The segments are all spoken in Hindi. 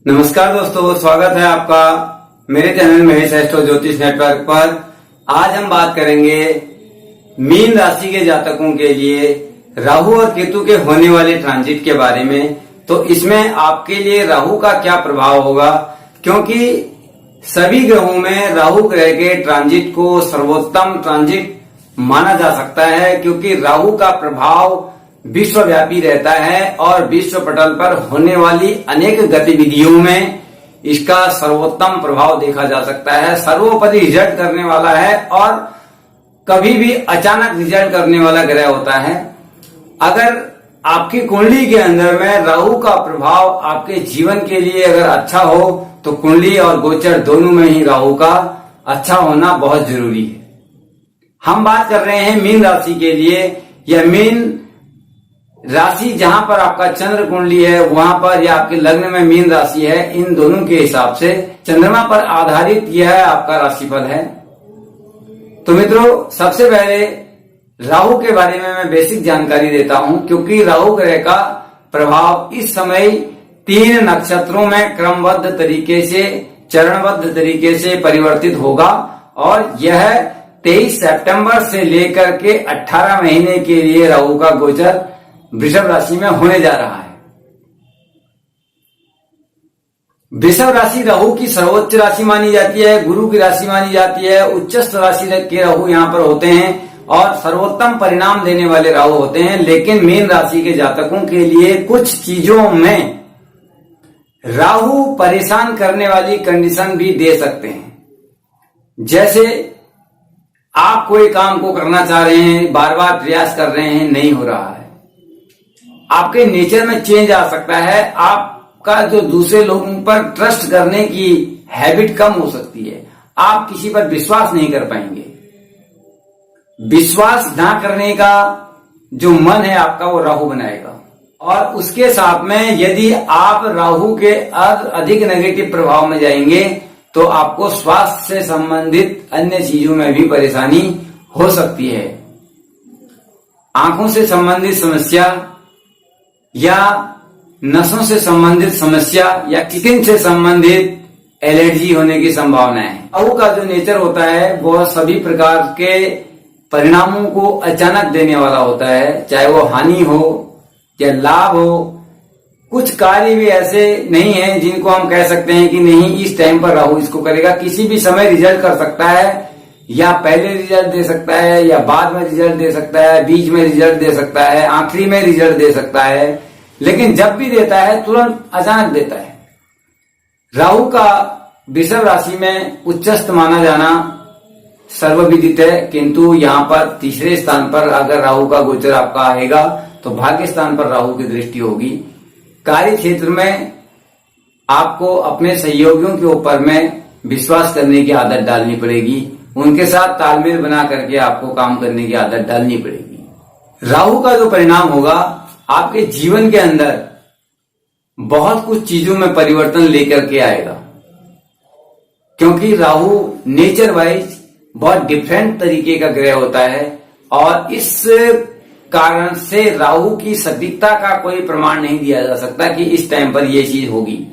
नमस्कार दोस्तों, स्वागत है आपका मेरे चैनल महेश एस्ट्रो ज्योतिष नेटवर्क पर। आज हम बात करेंगे मीन राशि के जातकों के लिए राहु और केतु के होने वाले ट्रांजिट के बारे में। तो इसमें आपके लिए राहु का क्या प्रभाव होगा, क्योंकि सभी ग्रहों में राहु ग्रह के ट्रांजिट को सर्वोत्तम ट्रांजिट माना जा सकता है, क्योंकि राहु का प्रभाव विश्वव्यापी रहता है और विश्व पटल पर होने वाली अनेक गतिविधियों में इसका सर्वोत्तम प्रभाव देखा जा सकता है। सर्वोपरि रिजल्ट करने वाला है और कभी भी अचानक रिजल्ट करने वाला ग्रह होता है। अगर आपकी कुंडली के अंदर में राहु का प्रभाव आपके जीवन के लिए अगर अच्छा हो तो कुंडली और गोचर दोनों में ही राहु का अच्छा होना बहुत जरूरी है। हम बात कर रहे हैं मीन राशि के लिए। यह मीन राशि जहां पर आपका चंद्र कुंडली है वहां पर या आपके लग्न में मीन राशि है, इन दोनों के हिसाब से चंद्रमा पर आधारित यह आपका राशिफल है। तो मित्रों, सबसे पहले राहु के बारे में मैं बेसिक जानकारी देता हूं, क्योंकि राहु ग्रह का प्रभाव इस समय 3 नक्षत्रों में क्रमबद्ध तरीके से, चरणबद्ध तरीके से परिवर्तित होगा और यह 23 सितंबर से लेकर के 18 महीने के लिए राहु का गोचर वृषभ राशि में होने जा रहा है। वृषभ राशि राहु की सर्वोच्च राशि मानी जाती है, गुरु की राशि मानी जाती है। उच्चस्थ राशि के राहु यहाँ पर होते हैं और सर्वोत्तम परिणाम देने वाले राहु होते हैं। लेकिन मीन राशि के जातकों के लिए कुछ चीजों में राहु परेशान करने वाली कंडीशन भी दे सकते हैं। जैसे आप कोई काम को करना चाह रहे हैं, बार बार प्रयास कर रहे हैं, नहीं हो रहा है। आपके नेचर में चेंज आ सकता है। आपका जो दूसरे लोगों पर ट्रस्ट करने की हैबिट कम हो सकती है। आप किसी पर विश्वास नहीं कर पाएंगे। विश्वास ना करने का जो मन है आपका, वो राहु बनाएगा। और उसके साथ में यदि आप राहु के अधिक नेगेटिव प्रभाव में जाएंगे तो आपको स्वास्थ्य से संबंधित अन्य चीजों में भी परेशानी हो सकती है। आंखों से संबंधित समस्या या नसों से संबंधित समस्या या स्किन से संबंधित एलर्जी होने की संभावना है। राहु का जो नेचर होता है वह सभी प्रकार के परिणामों को अचानक देने वाला होता है, चाहे वो हानि हो या लाभ हो। कुछ कार्य भी ऐसे नहीं है जिनको हम कह सकते हैं कि नहीं इस टाइम पर राहु इसको करेगा। किसी भी समय रिजल्ट कर सकता है, या पहले रिजल्ट दे सकता है या बाद में रिजल्ट दे सकता है, बीच में रिजल्ट दे सकता है, आखिरी में रिजल्ट दे सकता है। लेकिन जब भी देता है तुरंत अचानक देता है। राहु का वृषभ राशि में उच्चस्थ माना जाना सर्वविदित है, किंतु यहाँ पर तीसरे स्थान पर अगर राहु का गोचर आपका आएगा तो भाग्य स्थान पर राहु की दृष्टि होगी। कार्य क्षेत्र में आपको अपने सहयोगियों के ऊपर में विश्वास करने की आदत डालनी पड़ेगी। उनके साथ तालमेल बना करके आपको काम करने की आदत डालनी पड़ेगी। राहु का जो परिणाम होगा आपके जीवन के अंदर बहुत कुछ चीजों में परिवर्तन लेकर के आएगा, क्योंकि राहु नेचर वाइज बहुत डिफरेंट तरीके का ग्रह होता है और इस कारण से राहु की सटीकता का कोई प्रमाण नहीं दिया जा सकता कि इस टाइम पर यह चीज होगी।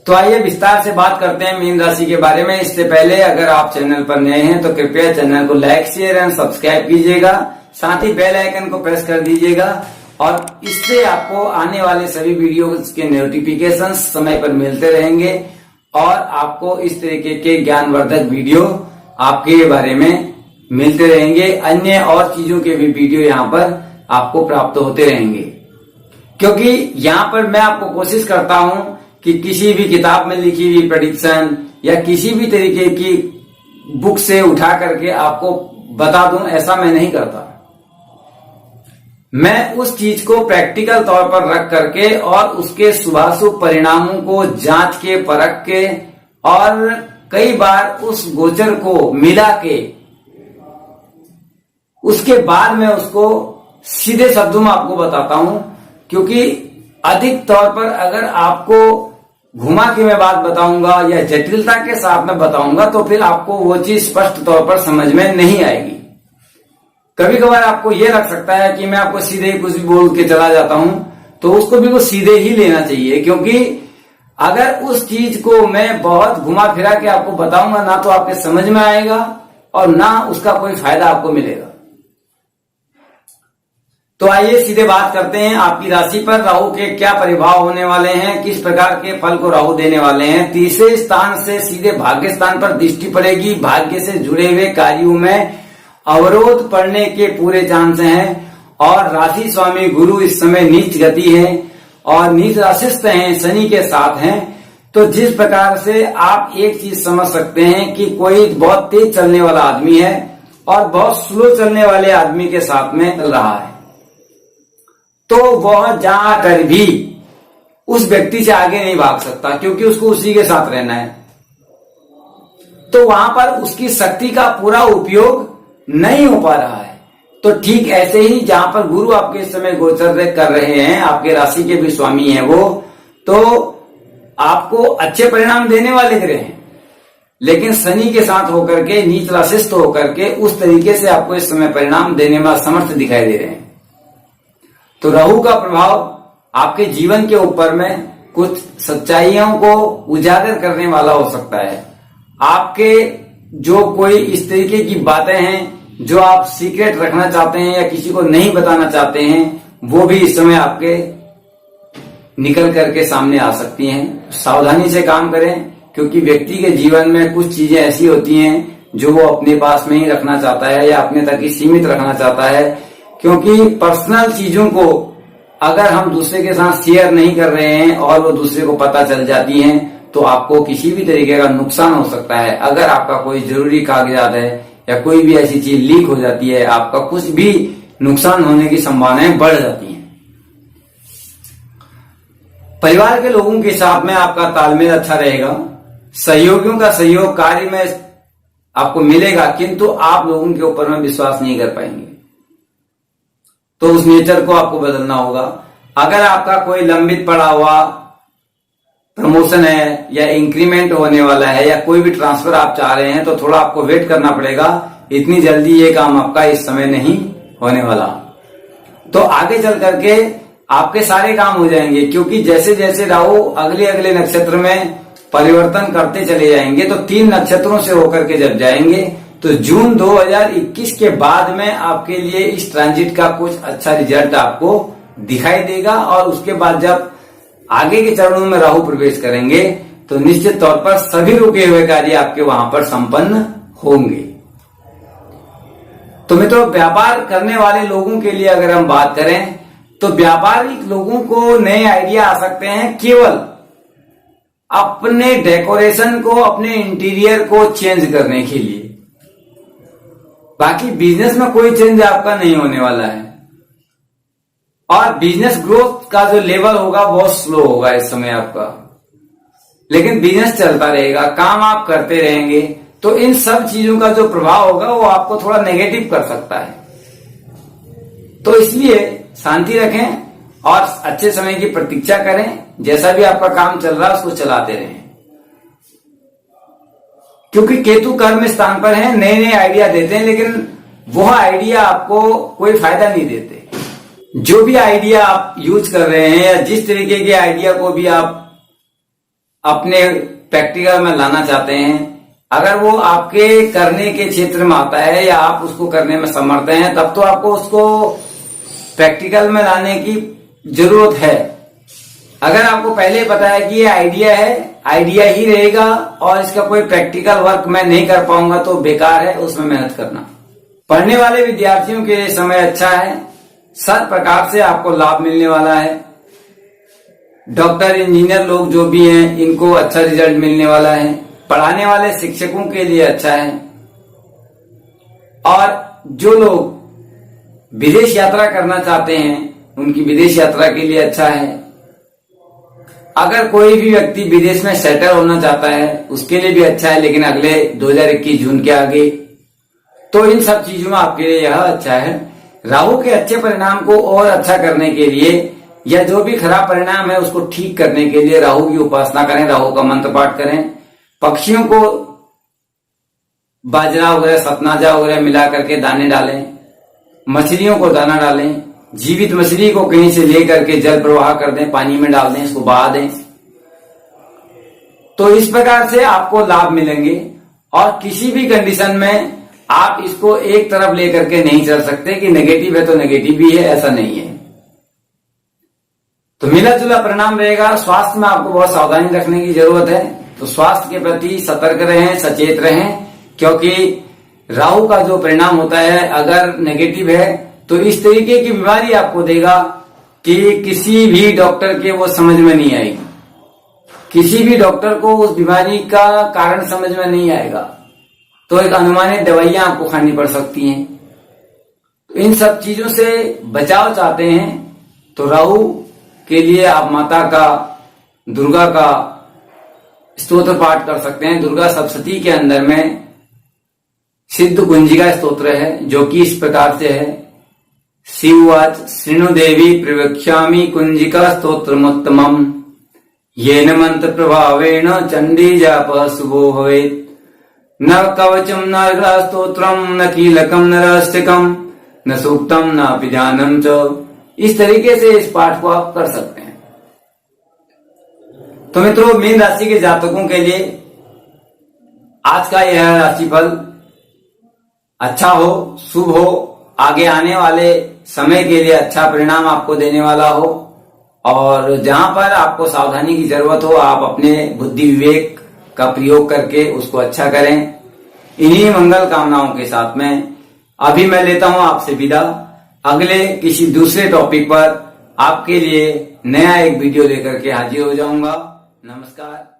तो आइए विस्तार से बात करते हैं मीन राशि के बारे में। इससे पहले अगर आप चैनल पर नए हैं तो कृपया चैनल को लाइक, शेयर एंड सब्सक्राइब कीजिएगा। साथ ही बेल आइकन को प्रेस कर दीजिएगा और इससे आपको आने वाले सभी वीडियो के नोटिफिकेशन समय पर मिलते रहेंगे और आपको इस तरीके के ज्ञानवर्धक वीडियो आपके बारे में मिलते रहेंगे। अन्य और चीजों के भी वीडियो यहाँ पर आपको प्राप्त होते रहेंगे, क्योंकि यहाँ पर मैं आपको कोशिश करता हूं कि किसी भी किताब में लिखी हुई प्रेडिक्शन या किसी भी तरीके की बुक से उठा करके आपको बता दूं, ऐसा मैं नहीं करता। मैं उस चीज को प्रैक्टिकल तौर पर रख करके और उसके शुभाशुभ परिणामों को जांच के, परख के और कई बार उस गोचर को मिला के उसके बाद मैं उसको सीधे शब्दों में आपको बताता हूं। क्योंकि अधिक तौर पर अगर आपको घुमा के मैं बात बताऊंगा या जटिलता के साथ में बताऊंगा तो फिर आपको वो चीज स्पष्ट तौर पर समझ में नहीं आएगी। कभी कभार आपको ये लग सकता है कि मैं आपको सीधे कुछ भी बोल के चला जाता हूं, तो उसको भी वो सीधे ही लेना चाहिए, क्योंकि अगर उस चीज को मैं बहुत घुमा फिरा के आपको बताऊंगा ना तो आपके समझ में आएगा और ना उसका कोई फायदा आपको मिलेगा। तो आइए सीधे बात करते हैं आपकी राशि पर राहु के क्या प्रभाव होने वाले हैं, किस प्रकार के फल को राहु देने वाले हैं। तीसरे स्थान से सीधे भाग्य स्थान पर दृष्टि पड़ेगी। भाग्य से जुड़े हुए कार्यों में अवरोध पड़ने के पूरे चांस हैं और राशि स्वामी गुरु इस समय नीच गति है और नीच राशिस्थ हैं, शनि के साथ हैं। तो जिस प्रकार से आप एक चीज समझ सकते हैं कि कोई बहुत तेज चलने वाला आदमी है और बहुत स्लो चलने वाले आदमी के साथ में चल रहा है, तो वह जाकर भी उस व्यक्ति से आगे नहीं भाग सकता क्योंकि उसको उसी के साथ रहना है। तो वहां पर उसकी शक्ति का पूरा उपयोग नहीं हो पा रहा है। तो ठीक ऐसे ही जहां पर गुरु आपके इस समय गोचर कर रहे हैं, आपके राशि के भी स्वामी हैं वो, तो आपको अच्छे परिणाम देने वाले ग्रह हैं, लेकिन शनि के साथ होकर के, नीच राशिस्थ होकर के उस तरीके से आपको इस समय परिणाम देने में असमर्थ दिखाई दे रहे हैं। तो राहु का प्रभाव आपके जीवन के ऊपर में कुछ सच्चाइयों को उजागर करने वाला हो सकता है। आपके जो कोई इस तरीके की बातें हैं जो आप सीक्रेट रखना चाहते हैं या किसी को नहीं बताना चाहते हैं, वो भी इस समय आपके निकल करके सामने आ सकती हैं। सावधानी से काम करें क्योंकि व्यक्ति के जीवन में कुछ चीजें ऐसी होती हैं जो वो अपने पास में ही रखना चाहता है या अपने तक ही सीमित रखना चाहता है, क्योंकि पर्सनल चीजों को अगर हम दूसरे के साथ शेयर नहीं कर रहे हैं और वो दूसरे को पता चल जाती हैं तो आपको किसी भी तरीके का नुकसान हो सकता है। अगर आपका कोई जरूरी कागजात है या कोई भी ऐसी चीज लीक हो जाती है, आपका कुछ भी नुकसान होने की संभावनाएं बढ़ जाती हैं। परिवार के लोगों के साथ में आपका तालमेल अच्छा रहेगा। सहयोगियों का सहयोग कार्य में आपको मिलेगा, किंतु आप लोगों के ऊपर में विश्वास नहीं कर पाएंगे, तो उस नेचर को आपको बदलना होगा। अगर आपका कोई लंबित पड़ा हुआ प्रमोशन है या इंक्रीमेंट होने वाला है या कोई भी ट्रांसफर आप चाह रहे हैं तो थोड़ा आपको वेट करना पड़ेगा। इतनी जल्दी ये काम आपका इस समय नहीं होने वाला। तो आगे चल करके आपके सारे काम हो जाएंगे, क्योंकि जैसे जैसे राहु अगले अगले नक्षत्र में परिवर्तन करते चले जाएंगे तो 3 नक्षत्रों से होकर के जब जाएंगे तो जून 2021 के बाद में आपके लिए इस ट्रांजिट का कुछ अच्छा रिजल्ट आपको दिखाई देगा। और उसके बाद जब आगे के चरणों में राहु प्रवेश करेंगे तो निश्चित तौर पर सभी रुके हुए कार्य आपके वहां पर संपन्न होंगे। तो मित्रों, व्यापार करने वाले लोगों के लिए अगर हम बात करें तो व्यापारिक लोगों को नए आइडिया आ सकते हैं केवल अपने डेकोरेशन को, अपने इंटीरियर को चेंज करने के लिए। बाकी बिजनेस में कोई चेंज आपका नहीं होने वाला है और बिजनेस ग्रोथ का जो लेवल होगा बहुत स्लो होगा इस समय आपका, लेकिन बिजनेस चलता रहेगा, काम आप करते रहेंगे। तो इन सब चीजों का जो प्रभाव होगा वो आपको थोड़ा नेगेटिव कर सकता है। तो इसलिए शांति रखें और अच्छे समय की प्रतीक्षा करें। जैसा भी आपका काम चल रहा है उसको चलाते रहें, क्योंकि केतु कर्म स्थान पर है, नए नए आइडिया देते हैं, लेकिन वह आइडिया आपको कोई फायदा नहीं देते। जो भी आइडिया आप यूज कर रहे हैं या जिस तरीके के आइडिया को भी आप अपने प्रैक्टिकल में लाना चाहते हैं, अगर वो आपके करने के क्षेत्र में आता है या आप उसको करने में समर्थ हैं, तब तो आपको उसको प्रैक्टिकल में लाने की जरूरत है। अगर आपको पहले पता है कि ये आइडिया है, आइडिया ही रहेगा और इसका कोई प्रैक्टिकल वर्क मैं नहीं कर पाऊंगा, तो बेकार है उसमें मेहनत करना। पढ़ने वाले विद्यार्थियों के लिए समय अच्छा है, सब प्रकार से आपको लाभ मिलने वाला है। डॉक्टर, इंजीनियर लोग जो भी हैं इनको अच्छा रिजल्ट मिलने वाला है। पढ़ाने वाले शिक्षकों के लिए अच्छा है। और जो लोग विदेश यात्रा करना चाहते हैं उनकी विदेश यात्रा के लिए अच्छा है। अगर कोई भी व्यक्ति विदेश में सेटल होना चाहता है उसके लिए भी अच्छा है, लेकिन अगले 2021 जून के आगे। तो इन सब चीजों में आपके लिए यह अच्छा है। राहु के अच्छे परिणाम को और अच्छा करने के लिए या जो भी खराब परिणाम है उसको ठीक करने के लिए राहु की उपासना करें, राहु का मंत्र पाठ करें। पक्षियों को बाजरा वगैरह, सतनाजा वगैरह मिला करके दाने डालें। मछलियों को दाना डालें। जीवित मछली को कहीं से लेकर के जल प्रवाह कर दें, पानी में डाल दें, इसको बहा दें। तो इस प्रकार से आपको लाभ मिलेंगे और किसी भी कंडीशन में आप इसको एक तरफ लेकर के नहीं चल सकते कि नेगेटिव है तो नेगेटिव ही है, ऐसा नहीं है। तो मिला जुला परिणाम रहेगा। स्वास्थ्य में आपको बहुत सावधानी रखने की जरूरत है, तो स्वास्थ्य के प्रति सतर्क रहें, सचेत रहें, क्योंकि राहु का जो परिणाम होता है अगर नेगेटिव है तो इस तरीके की बीमारी आपको देगा कि किसी भी डॉक्टर के वो समझ में नहीं आएगी, किसी भी डॉक्टर को उस बीमारी का कारण समझ में नहीं आएगा, तो एक अनुमानित दवाइयां आपको खानी पड़ सकती हैं। तो इन सब चीजों से बचाव चाहते हैं तो राहु के लिए आप माता का, दुर्गा का स्तोत्र पाठ कर सकते हैं। दुर्गा सप्तशती के अंदर में सिद्ध कुंजिका स्तोत्र है जो कि इस प्रकार से है। शिववाच श्रृणु देवी प्रवक्ष्यामि कुंजिका स्तोत्रमुत्तमम् येन मंत्र प्रभावेण चंडी जाप शुभो भवेत् न कवचम न स्तोत्रम न कीलकम न रहस्यकम न सूक्तम न अभिजानम च। इस तरीके से इस पाठ को आप कर सकते हैं। तो मित्रों, मीन राशि के जातकों के लिए आज का यह राशिफल अच्छा हो, शुभ हो, आगे आने वाले समय के लिए अच्छा परिणाम आपको देने वाला हो, और जहां पर आपको सावधानी की जरूरत हो आप अपने बुद्धि विवेक का प्रयोग करके उसको अच्छा करें। इन्हीं मंगल कामनाओं के साथ में अभी मैं लेता हूं आपसे विदा। अगले किसी दूसरे टॉपिक पर आपके लिए नया एक वीडियो लेकर के हाजिर हो जाऊंगा। नमस्कार।